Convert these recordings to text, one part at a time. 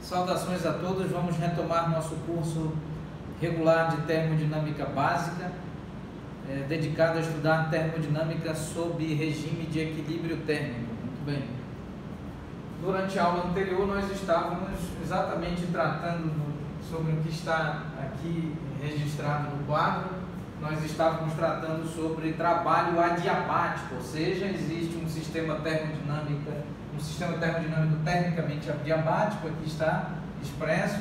Saudações a todos, vamos retomar nosso curso regular de termodinâmica básica, dedicado a estudar termodinâmica sob regime de equilíbrio térmico. Muito bem. Durante a aula anterior nós estávamos exatamente tratando sobre o que está aqui registrado no quadro. Nós estávamos tratando sobre trabalho adiabático, ou seja, existe um sistema termodinâmico termicamente adiabático, aqui está expresso,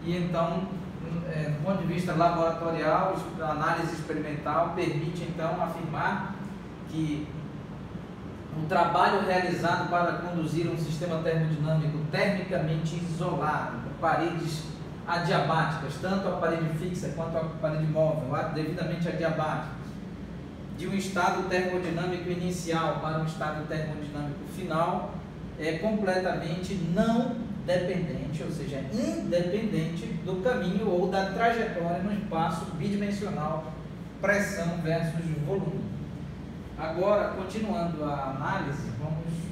e então, do ponto de vista laboratorial, a análise experimental permite então afirmar que o trabalho realizado para conduzir um sistema termodinâmico termicamente isolado, com paredes adiabáticas, tanto a parede fixa quanto a parede móvel, devidamente adiabáticas, de um estado termodinâmico inicial para um estado termodinâmico final, é completamente não dependente, ou seja, independente do caminho ou da trajetória no espaço bidimensional, pressão versus volume. Agora, continuando a análise, vamos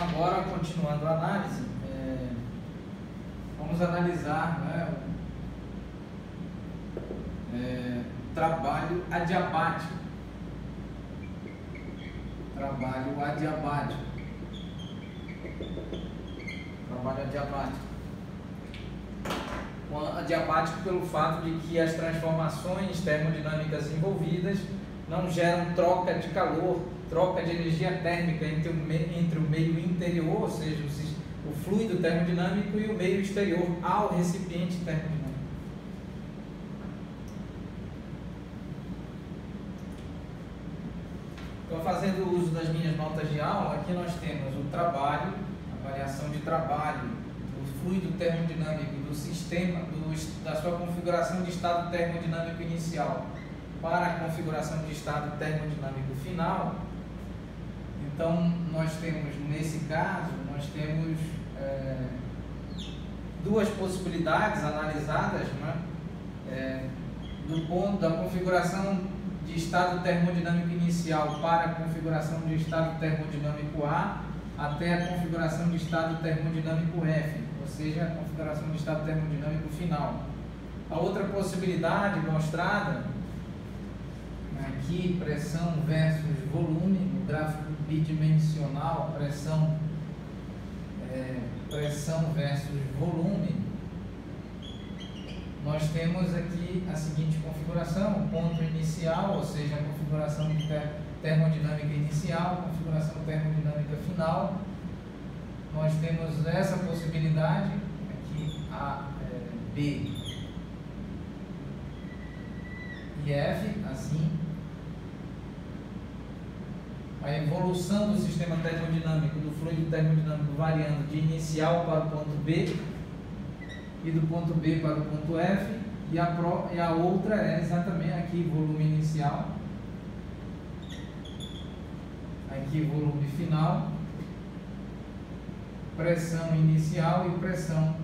Agora, continuando a análise, vamos analisar trabalho adiabático. Trabalho adiabático. Adiabático pelo fato de que as transformações termodinâmicas envolvidas não geram troca de calor, troca de energia térmica entre o meio interior, ou seja, o fluido termodinâmico, e o meio exterior ao recipiente termodinâmico. Então, fazendo uso das minhas notas de aula, aqui nós temos o trabalho, a variação de trabalho, do fluido termodinâmico, do sistema, da sua configuração de estado termodinâmico inicial para a configuração de estado termodinâmico final. Então, nós temos, nesse caso, duas possibilidades analisadas, do ponto da configuração de estado termodinâmico inicial para a configuração de estado termodinâmico A até a configuração de estado termodinâmico F, ou seja, a configuração de estado termodinâmico final. A outra possibilidade mostrada aqui, pressão versus volume, no gráfico bidimensional, pressão versus volume, nós temos aqui a seguinte configuração: o ponto inicial, ou seja, a configuração de termodinâmica inicial, configuração termodinâmica final. Nós temos essa possibilidade aqui, A, B e F, assim. A evolução do sistema termodinâmico, do fluido termodinâmico, variando de inicial para o ponto B e do ponto B para o ponto F, e a outra é exatamente aqui, volume inicial, aqui volume final, pressão inicial e pressão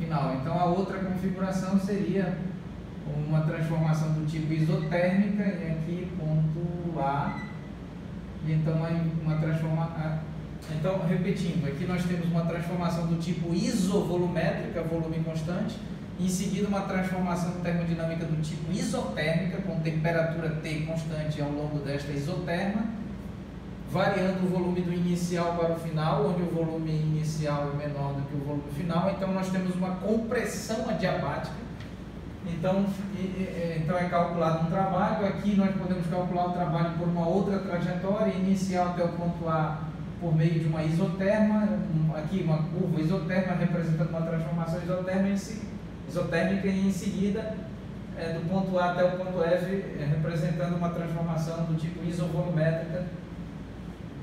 final. Então, a outra configuração seria uma transformação do tipo isotérmica, e aqui ponto A. Então, repetindo, aqui nós temos uma transformação do tipo isovolumétrica, volume constante, e em seguida uma transformação termodinâmica do tipo isotérmica, com temperatura T constante ao longo desta isoterma, variando o volume do inicial para o final, onde o volume inicial é menor do que o volume final. Então, nós temos uma compressão adiabática, Então, então é calculado um trabalho. Aqui nós podemos calcular o trabalho por uma outra trajetória inicial até o ponto A por meio de uma isoterma, aqui uma curva isoterma representando uma transformação isotérmica e em seguida do ponto A até o ponto F representando uma transformação do tipo isovolumétrica.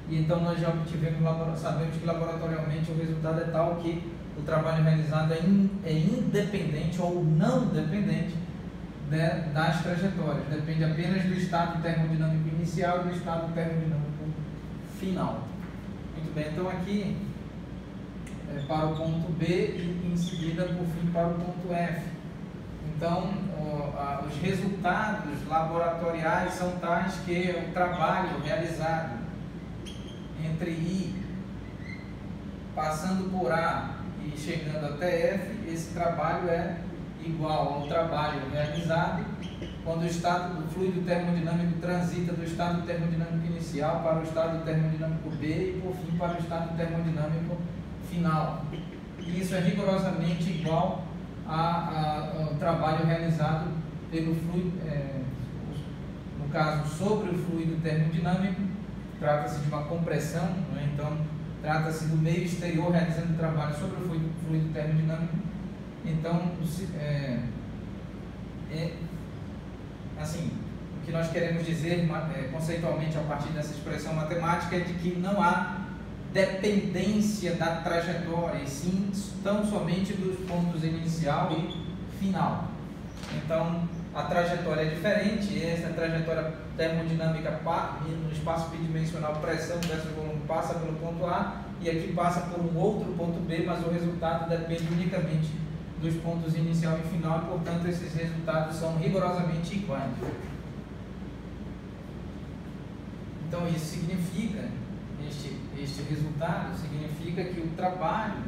E então nós já obtivemos, sabemos que laboratorialmente o resultado é tal que o trabalho realizado é independente ou não dependente, né, das trajetórias, depende apenas do estado termodinâmico inicial e do estado termodinâmico final. Muito bem, então aqui para o ponto B e em seguida por fim para o ponto F. Então os resultados laboratoriais são tais que o trabalho realizado entre I passando por A e chegando até F, esse trabalho é igual ao trabalho realizado quando o estado do fluido termodinâmico transita do estado termodinâmico inicial para o estado termodinâmico B e por fim para o estado termodinâmico final. E isso é rigorosamente igual ao trabalho realizado pelo fluido, no caso sobre o fluido termodinâmico, trata-se de uma compressão, né? Então trata-se do meio exterior realizando trabalho sobre o fluido termodinâmico. Então, assim, o que nós queremos dizer conceitualmente a partir dessa expressão matemática é de que não há dependência da trajetória, e sim tão somente dos pontos inicial e final. Então, a trajetória é diferente, essa trajetória termodinâmica no espaço bidimensional, pressão versus volume, passa pelo ponto A e aqui passa por um outro ponto B, mas o resultado depende unicamente dos pontos inicial e final e, portanto, esses resultados são rigorosamente iguais. Então, isso significa, este resultado significa que o trabalho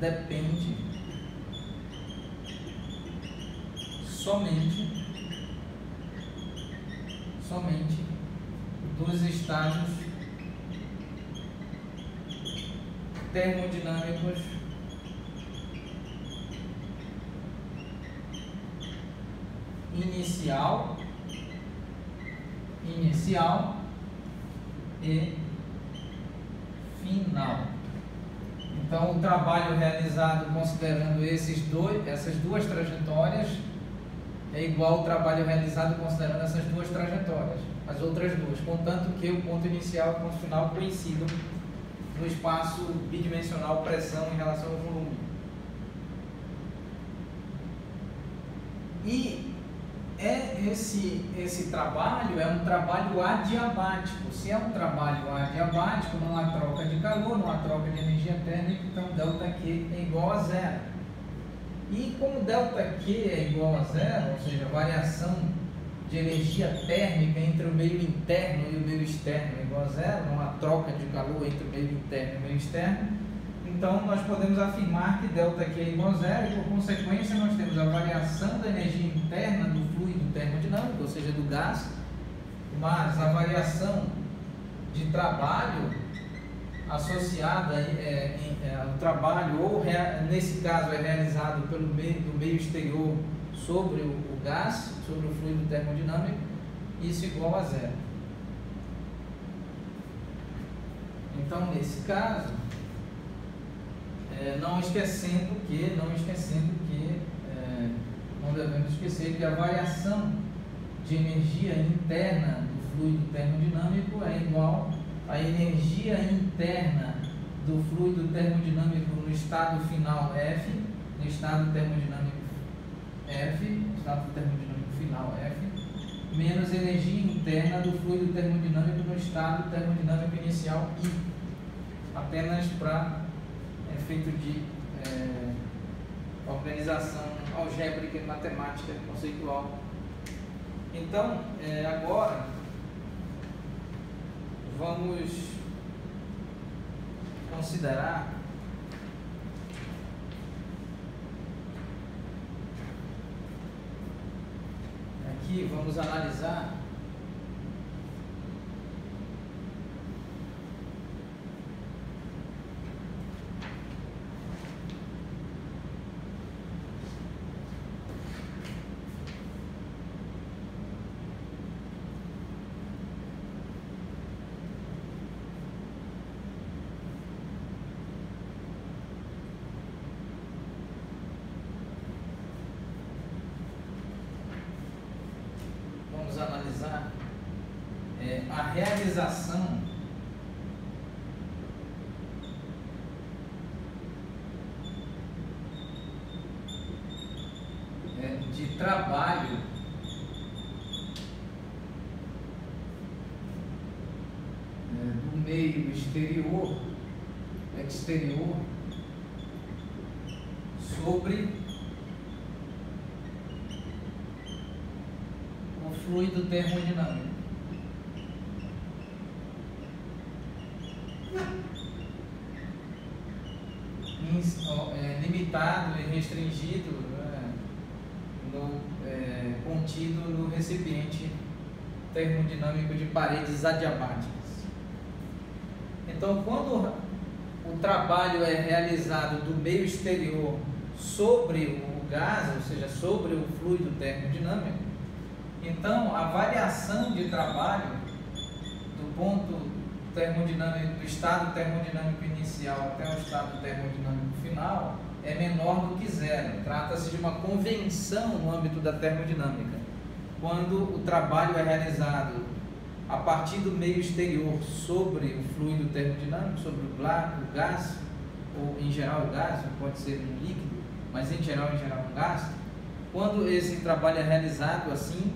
depende somente dos estados termodinâmicos inicial e final. Então, o trabalho realizado considerando essas duas trajetórias é igual ao trabalho realizado considerando essas duas trajetórias, as outras duas, contanto que o ponto inicial e o ponto final coincidam no espaço bidimensional pressão em relação ao volume. E esse trabalho é um trabalho adiabático. Se é um trabalho adiabático, não há troca de calor, não há troca de energia térmica, então ΔQ é igual a zero. E como ΔQ é igual a zero, ou seja, a variação de energia térmica entre o meio interno e o meio externo é igual a zero, não há troca de calor entre o meio interno e o meio externo, então nós podemos afirmar que ΔQ é igual a zero e, por consequência, nós temos a variação da energia interna do fluido termodinâmico, ou seja, do gás, mas a variação de trabalho associada ao trabalho, ou nesse caso é realizado pelo meio exterior sobre o gás, sobre o fluido termodinâmico, isso igual a zero. Então, nesse caso, não devemos esquecer que a variação de energia interna do fluido termodinâmico é igual à energia interna do fluido termodinâmico no estado final F, no estado termodinâmico F, estado termodinâmico final F, menos energia interna do fluido termodinâmico no estado termodinâmico inicial I, apenas para efeito de organização algébrica e matemática conceitual. Então, agora vamos considerar aqui, vamos analisar a realização de trabalho do meio exterior sobre o fluido termodinâmico. Limitado e restringido, contido no recipiente termodinâmico de paredes adiabáticas. Então, quando o trabalho é realizado do meio exterior sobre o gás, ou seja, sobre o fluido termodinâmico, então a variação de trabalho do ponto termodinâmico, do estado termodinâmico inicial até o estado termodinâmico final é menor do que zero. Trata-se de uma convenção no âmbito da termodinâmica. Quando o trabalho é realizado a partir do meio exterior sobre o fluido termodinâmico, sobre o gás, ou em geral o gás, pode ser um líquido, mas em geral um gás, quando esse trabalho é realizado assim,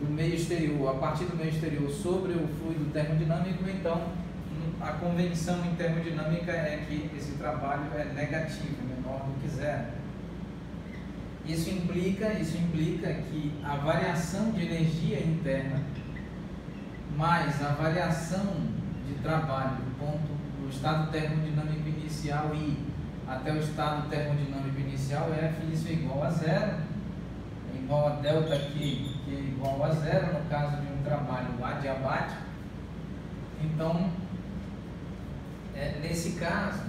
do meio exterior, a partir do meio exterior sobre o fluido termodinâmico, então a convenção em termodinâmica é que esse trabalho é negativo, menor do que zero. Isso implica que a variação de energia interna mais a variação de trabalho do estado termodinâmico inicial I até o estado termodinâmico inicial F, isso é igual a zero, é igual a ΔQ, que é igual a zero no caso de um trabalho adiabático. Então, nesse caso,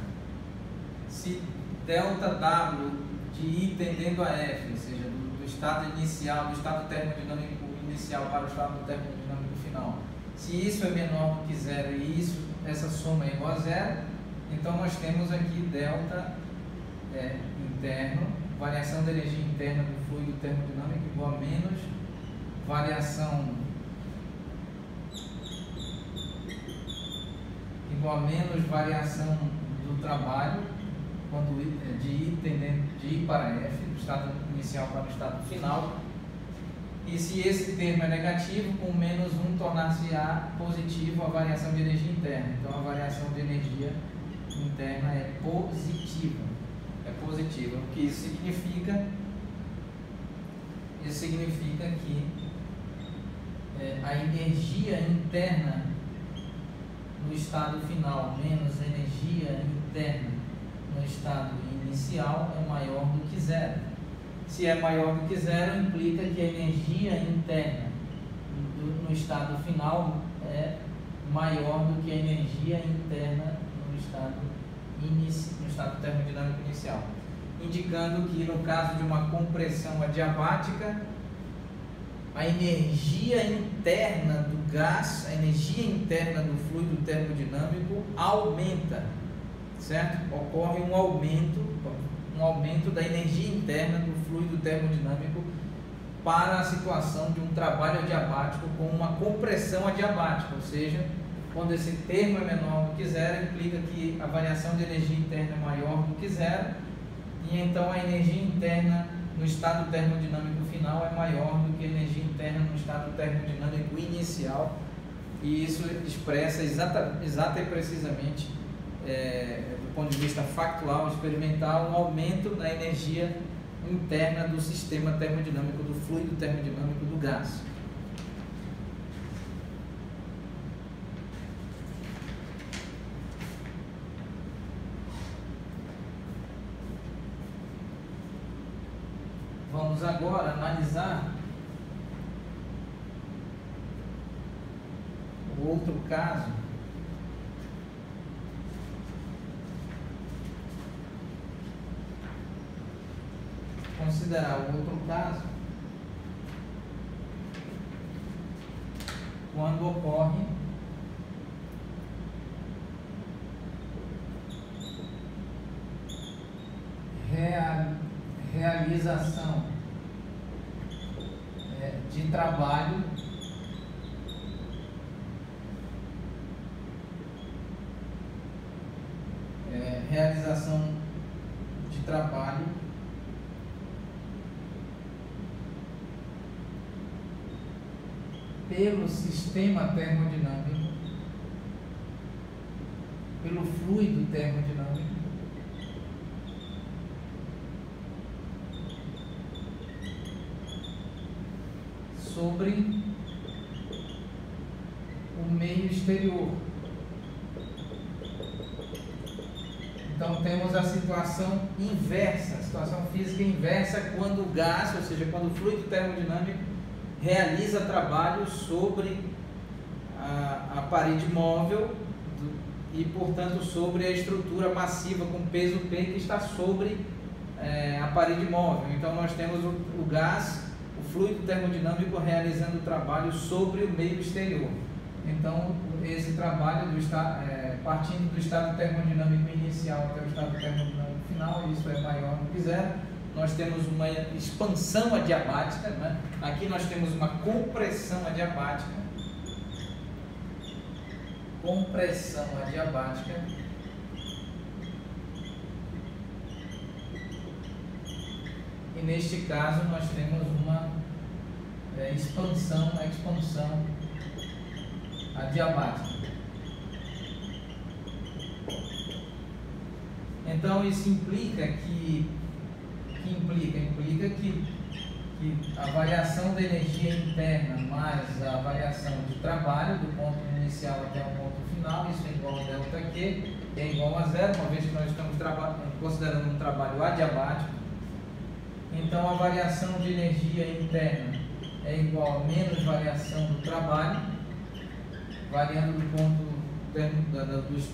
se ΔW de I tendendo a F, ou seja, do estado inicial, do estado termodinâmico inicial para o estado termodinâmico final, se isso é menor do que zero e essa soma é igual a zero, então nós temos aqui delta interno, variação da energia interna do fluido termodinâmico igual a menos variação do trabalho quando de I para F, do estado inicial para o estado final. E se esse termo é negativo, com menos 1 tornar-se-á positivo a variação de energia interna. Então a variação de energia interna é positiva. O que isso significa? Isso significa que a energia interna no estado final menos energia interna no estado inicial é maior do que zero. Se é maior do que zero, implica que a energia interna no estado final é maior do que a energia interna no estado termodinâmico inicial, indicando que no caso de uma compressão adiabática, a energia interna do gás, a energia interna do fluido termodinâmico aumenta, certo? Ocorre um aumento da energia interna do fluido termodinâmico para a situação de um trabalho adiabático com uma compressão adiabática, ou seja, quando esse termo é menor do que zero, implica que a variação de energia interna é maior do que zero, e então a energia interna no estado termodinâmico final é maior do que a energia interna no estado termodinâmico inicial, e isso expressa exata e precisamente, do ponto de vista factual, experimental, um aumento da energia interna do sistema termodinâmico, do fluido termodinâmico do gás. Vamos agora analisar o outro caso, considerar o outro caso quando ocorre realização de trabalho realização de trabalho pelo sistema termodinâmico, pelo fluido termodinâmico, sobre o meio exterior. Então temos a situação inversa, a situação física inversa, quando o gás, ou seja, quando o fluido termodinâmico realiza trabalho sobre a parede móvel e, portanto, sobre a estrutura massiva com peso P que está sobre a parede móvel. Então nós temos o gás, o fluido termodinâmico realizando trabalho sobre o meio exterior. Então esse trabalho partindo do estado termodinâmico inicial até o estado termodinâmico final, isso é maior do que zero, nós temos uma expansão adiabática, né? Aqui nós temos uma compressão adiabática, e neste caso nós temos uma expansão adiabática. Então isso implica que a variação da energia interna mais a variação de trabalho do ponto inicial até o ponto final, isso é igual a ΔQ, que é igual a zero, uma vez que nós estamos considerando um trabalho adiabático. Então a variação de energia interna é igual a menos variação do trabalho, variando do ponto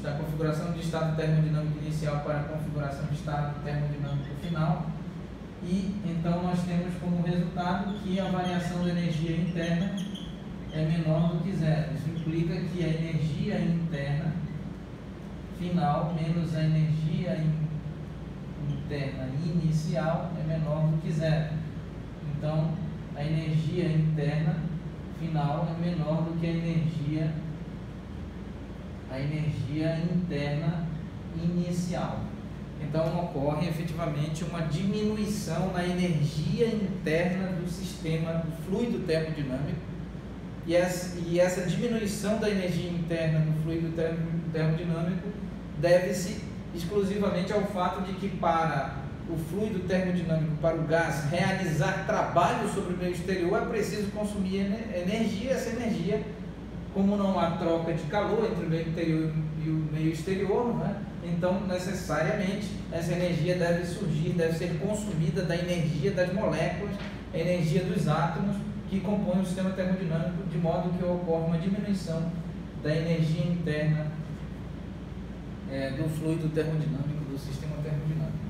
da configuração de estado termodinâmico inicial para a configuração de estado termodinâmico final. E então nós temos como resultado que a variação da energia interna é menor do que zero. Isso implica que a energia interna final menos a energia interna inicial é menor do que zero. Então a energia interna final é menor do que a energia interna inicial. Então ocorre efetivamente uma diminuição na energia interna do sistema do fluido termodinâmico, e essa diminuição da energia interna do fluido termodinâmico deve-se exclusivamente ao fato de que para o fluido termodinâmico, para o gás realizar trabalho sobre o meio exterior, é preciso consumir energia. Essa energia, como não há troca de calor entre o meio interior e o meio exterior, né? Então necessariamente essa energia deve ser consumida da energia das moléculas, a energia dos átomos que compõem o sistema termodinâmico, de modo que ocorre uma diminuição da energia interna do fluido termodinâmico, do sistema termodinâmico.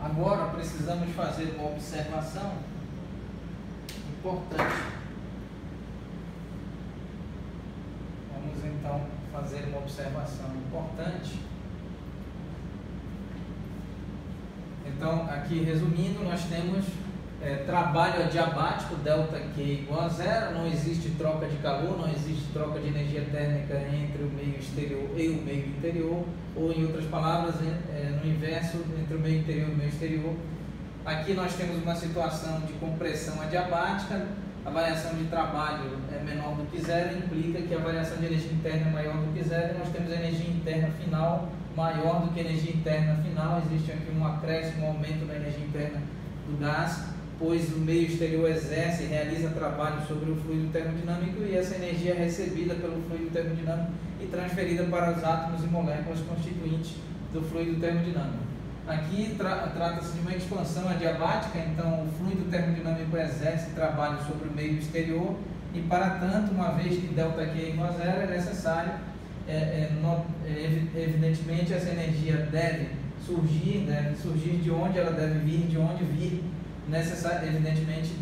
Agora precisamos fazer uma observação importante. Vamos então fazer uma observação importante. Então, aqui resumindo, nós temos trabalho adiabático, ΔQ igual a zero, não existe troca de calor, não existe troca de energia térmica entre o meio exterior e o meio interior, ou em outras palavras, no inverso, entre o meio interior e o meio exterior. Aqui nós temos uma situação de compressão adiabática, a variação de trabalho é menor do que zero, implica que a variação de energia interna é maior do que zero, e nós temos a energia interna final maior do que a energia interna final. Existe aqui um acréscimo, um aumento da energia interna do gás, pois o meio exterior exerce e realiza trabalho sobre o fluido termodinâmico, e essa energia é recebida pelo fluido termodinâmico e transferida para os átomos e moléculas constituintes do fluido termodinâmico. Aqui trata-se de uma expansão adiabática, então o fluido termodinâmico exerce trabalho sobre o meio exterior, e para tanto, uma vez que ΔQ é igual a zero, é necessário, evidentemente, essa energia deve surgir de onde ela deve vir, de onde vir, evidentemente,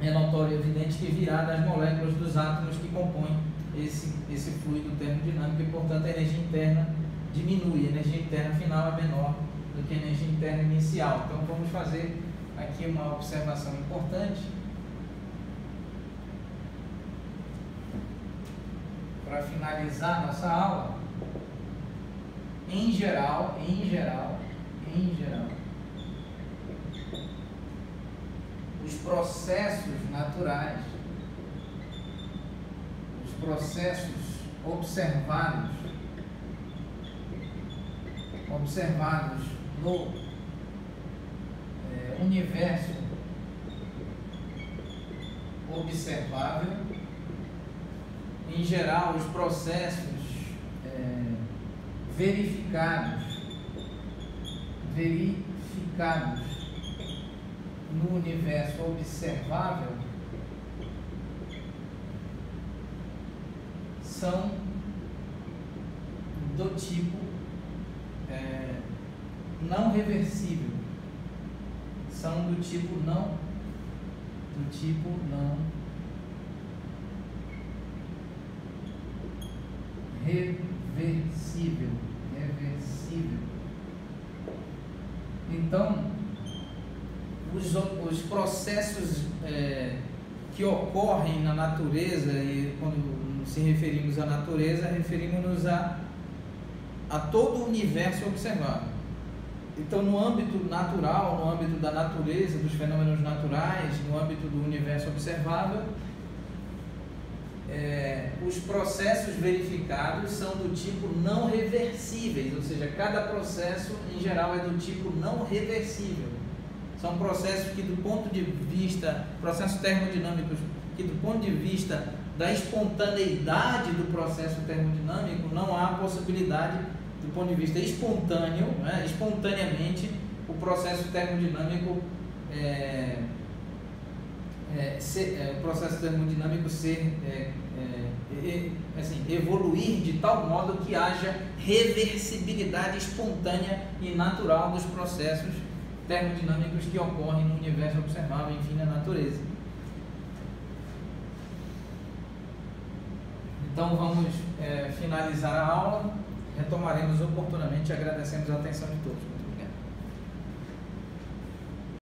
é notório, evidente que virá das moléculas dos átomos que compõem esse fluido termodinâmico, e portanto a energia interna diminui, a energia interna final é menor do que a energia interna inicial. Então vamos fazer aqui uma observação importante para finalizar nossa aula. Em geral, os processos naturais, os processos observados no universo observável, em geral, os processos verificados no universo observável são do tipo não reversível, são do tipo não reversível. Então, os processos que ocorrem na natureza, e quando se referimos à natureza, referimos-nos a todo o universo observável. Então, no âmbito natural, no âmbito da natureza, dos fenômenos naturais, no âmbito do universo observável, os processos verificados são do tipo não reversíveis, ou seja, cada processo em geral é do tipo não reversível. São processos que, do ponto de vista, processos termodinâmicos, que do ponto de vista da espontaneidade do processo termodinâmico, não há possibilidade, do ponto de vista espontâneo, espontaneamente, o processo termodinâmico evoluir de tal modo que haja reversibilidade espontânea e natural dos processos termodinâmicos que ocorrem no universo observável, enfim, na natureza. Então vamos finalizar a aula, retomaremos oportunamente e agradecemos a atenção de todos.